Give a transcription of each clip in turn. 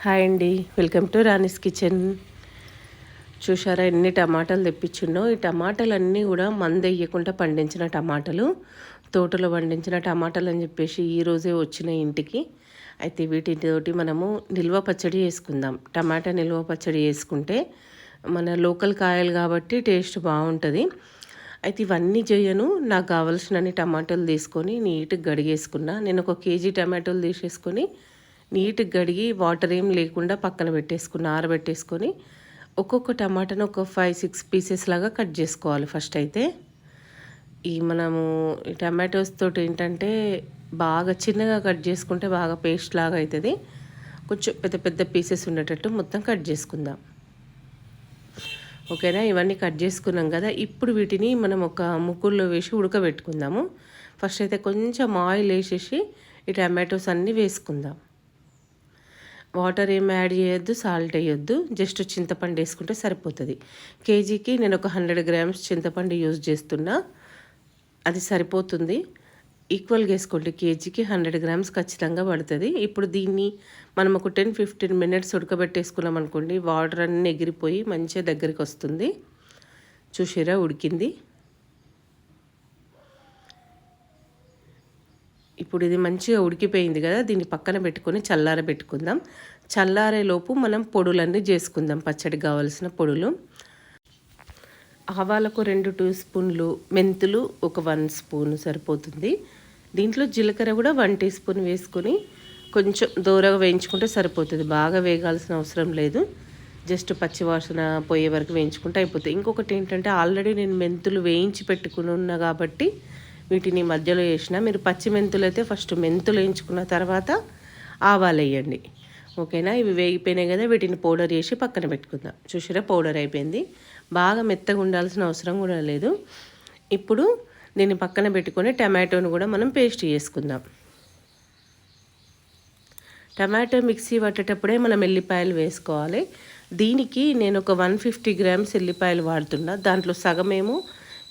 Hi అండి, welcome to Rani's kitchen. చూసారా ఎన్ని టమాటాలు తెప్పించున్నో. ఈ టమాటాలన్నీ కూడా మందేయకుండా పండించిన టమాటాలు, తోటలో పండించిన టమాటాలు అని చెప్పేసి ఈరోజే వచ్చిన ఇంటికి. అయితే వీటితోటి మనము నిల్వ పచ్చడి చేసుకుందాం. టమాటా నిల్వ పచ్చడి చేసుకుంటే మన లోకల్ కాయలు కాబట్టి టేస్ట్ బాగుంటుంది. అయితే ఇవన్నీ చేయను. నాకు కావాల్సినన్ని టమాటాలు తీసుకొని నీట్గా గడిగేసుకున్నా. నేను 1 కేజీ టమాటాలు తీసేసుకొని నీట్గా కడిగి వాటర్ ఏం లేకుండా పక్కన పెట్టేసుకుని ఆరబెట్టేసుకొని ఒక్కొక్క టమాటాను ఒక 5-6 పీసెస్ లాగా కట్ చేసుకోవాలి. ఫస్ట్ అయితే ఈ మనము ఈ టమాటోస్ తోటి ఏంటంటే బాగా చిన్నగా కట్ చేసుకుంటే బాగా పేస్ట్ లాగా అవుతుంది. కొంచెం పెద్ద పెద్ద పీసెస్ ఉండేటట్టు మొత్తం కట్ చేసుకుందాం. ఓకేనా, ఇవన్నీ కట్ చేసుకున్నాం కదా. ఇప్పుడు వీటిని మనం ఒక ముక్కుల్లో వేసి ఉడకబెట్టుకుందాము. ఫస్ట్ అయితే కొంచెం ఆయిల్ వేసేసి ఈ టమాటోస్ అన్నీ వేసుకుందాం. వాటర్ ఏం యాడ్ చేయొద్దు, సాల్ట్ వేయొద్దు, జస్ట్ చింతపండు వేసుకుంటే సరిపోతుంది. కేజీకి నేను ఒక 100 గ్రామ్స్ చింతపండు యూజ్ చేస్తున్నా, అది సరిపోతుంది. ఈక్వల్గా వేసుకోండి, కేజీకి 100 గ్రామ్స్ ఖచ్చితంగా పడుతుంది. ఇప్పుడు దీన్ని మనం ఒక 10-15 మినిట్స్ ఉడకబెట్టేసుకున్నాం అనుకోండి, వాటర్ అన్నీ ఎగిరిపోయి మంచిగా దగ్గరికి వస్తుంది. చూసిరా ఉడికింది. ఇప్పుడు ఇది మంచిగా ఉడికిపోయింది కదా, దీన్ని పక్కన పెట్టుకొని చల్లారబెట్టుకుందాం. చల్లారేలోపు మనం పొడులన్నీ చేసుకుందాం. పచ్చడి కావాల్సిన పొడులు: ఆవాలకు 2 టీ స్పూన్లు, మెంతులు ఒక 1 స్పూన్ సరిపోతుంది. దీంట్లో జీలకర్ర కూడా 1 టీ స్పూన్ వేసుకొని కొంచెం దూరగా వేయించుకుంటే సరిపోతుంది. బాగా వేగాల్సిన అవసరం లేదు, జస్ట్ పచ్చివాసన పోయే వరకు వేయించుకుంటే అయిపోతుంది. ఇంకొకటి ఏంటంటే ఆల్రెడీ నేను మెంతులు వేయించి పెట్టుకుని ఉన్నా కాబట్టి వీటిని మధ్యలో వేసిన. మీరు పచ్చి మెంతులు అయితే ఫస్ట్ మెంతులు వేయించుకున్న తర్వాత ఆవాలు వేయండి. ఓకేనా, ఇవి వేగిపోయినాయి కదా, వీటిని పౌడర్ చేసి పక్కన పెట్టుకుందాం. చూసారా పౌడర్ అయిపోయింది. బాగా మెత్తగా ఉండాల్సిన అవసరం కూడా లేదు. ఇప్పుడు దీన్ని పక్కన పెట్టుకొని టమాటోను కూడా మనం పేస్ట్ చేసుకుందాం. టమాటో మిక్సీ పట్టేటప్పుడే మనం ఎల్లిపాయలు వేసుకోవాలి. దీనికి నేను ఒక 150 గ్రామ్స్ ఎల్లిపాయలు వాడుతున్నా. దాంట్లో సగమేమో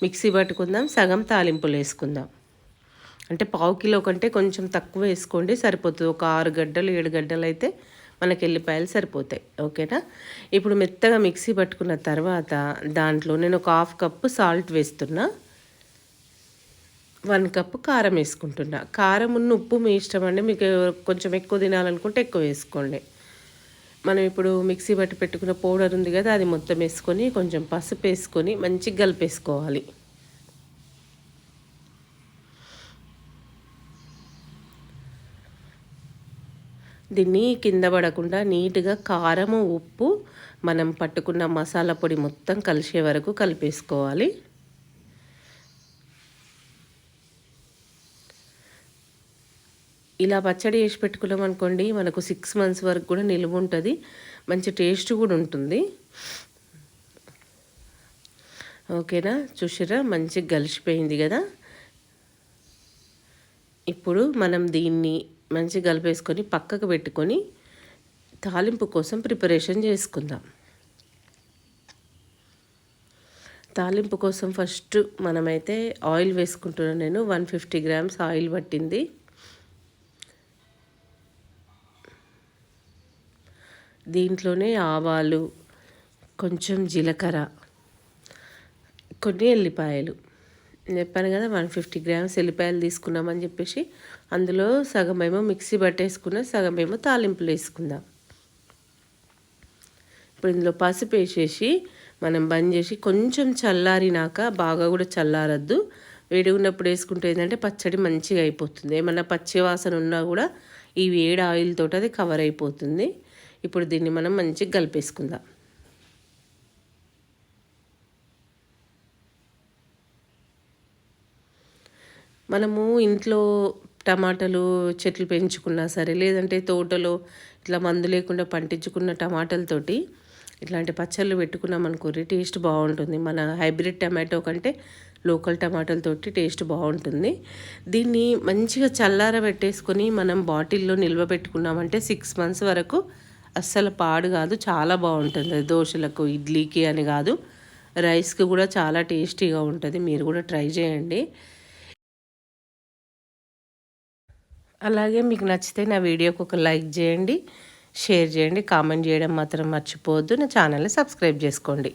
మిక్సీ పట్టుకుందాం, సగం తాలింపులు వేసుకుందాం. అంటే 1/2 కిలో కంటే కొంచెం తక్కువ వేసుకోండి, సరిపోతుంది. ఒక 6 గడ్డలు 7 గడ్డలు అయితే మనకి ఎల్లిపాయలు సరిపోతాయి. ఓకేనా, ఇప్పుడు మెత్తగా మిక్సీ పట్టుకున్న తర్వాత దాంట్లో నేను ఒక 1/2 కప్పు సాల్ట్ వేస్తున్నా, 1 కప్పు కారం వేసుకుంటున్నా. కారం ఉన్న ఉప్పు మీ ఇష్టం అండి, మీకు కొంచెం ఎక్కువ తినాలనుకుంటే ఎక్కువ వేసుకోండి. మనం ఇప్పుడు మిక్సీ పట్టి పెట్టుకున్న పౌడర్ ఉంది కదా, అది మొత్తం వేసుకొని కొంచెం పసుపు వేసుకొని మంచిగా కలిపేసుకోవాలి. దీన్ని కింద పడకుండా నీట్గా కారము ఉప్పు మనం పట్టుకున్న మసాలా పొడి మొత్తం కలిసే వరకు కలిపేసుకోవాలి. ఇలా పచ్చడి వేసి పెట్టుకున్నాం అనుకోండి, మనకు 6 మంత్స్ వరకు కూడా నిలువ ఉంటుంది, మంచి టేస్ట్ కూడా ఉంటుంది. ఓకేనా, చూసారా మంచిగా కలిసిపోయింది కదా. ఇప్పుడు మనం దీన్ని మంచిగా కలిపేసుకొని పక్కకు పెట్టుకొని తాలింపు కోసం ప్రిపరేషన్ చేసుకుందాం. తాలింపు కోసం ఫస్ట్ మనమైతే ఆయిల్ వేసుకుంటున్నాను. నేను 150 గ్రామ్స్ ఆయిల్ పట్టింది. దీంట్లోనే ఆవాలు, కొంచెం జీలకర్ర, కొన్ని ఎల్లిపాయలు. చెప్పాను కదా 150 గ్రామ్స్ ఎల్లిపాయలు తీసుకున్నామని చెప్పేసి, అందులో సగమేమో మిక్సీ పట్టేసుకున్న, సగమేమో తాలింపులు వేసుకుందాం. ఇప్పుడు ఇందులో పసుపు వేసేసి మనం బంద్ చేసి కొంచెం చల్లారినాక, బాగా కూడా చల్లారద్దు, వేడి ఉన్నప్పుడు వేసుకుంటే ఏంటంటే పచ్చడి మంచిగా అయిపోతుంది. ఏమన్నా పచ్చి వాసన ఉన్నా కూడా ఈ వేడి ఆయిల్ తోటి అది కవర్ అయిపోతుంది. ఇప్పుడు దీన్ని మనం మంచిగా కలిపేసుకుందాం. మనము ఇంట్లో టమాటాలు చెట్లు పెంచుకున్నా సరే, లేదంటే తోటలో ఇట్లా మందు లేకుండా పండించుకున్న టమాటాలతోటి ఇట్లాంటి పచ్చళ్ళు పెట్టుకున్నాం అనుకోరి టేస్ట్ బాగుంటుంది. మన హైబ్రిడ్ టమాటో కంటే లోకల్ టమాటాలతోటి టేస్ట్ బాగుంటుంది. దీన్ని మంచిగా చల్లారబెట్టేసుకొని మనం బాటిల్లో నిల్వ పెట్టుకున్నామంటే 6 మంత్స్ వరకు అస్సలు పాడు కాదు, చాలా బాగుంటుంది. దోశలకు ఇడ్లీకి అని కాదు, రైస్కి కూడా చాలా టేస్టీగా ఉంటుంది. మీరు కూడా ట్రై చేయండి. అలాగే మీకు నచ్చితే నా వీడియోకి ఒక లైక్ చేయండి, షేర్ చేయండి, కామెంట్ చేయడం మాత్రం మర్చిపోవద్దు. నా ఛానల్ని సబ్స్క్రైబ్ చేసుకోండి.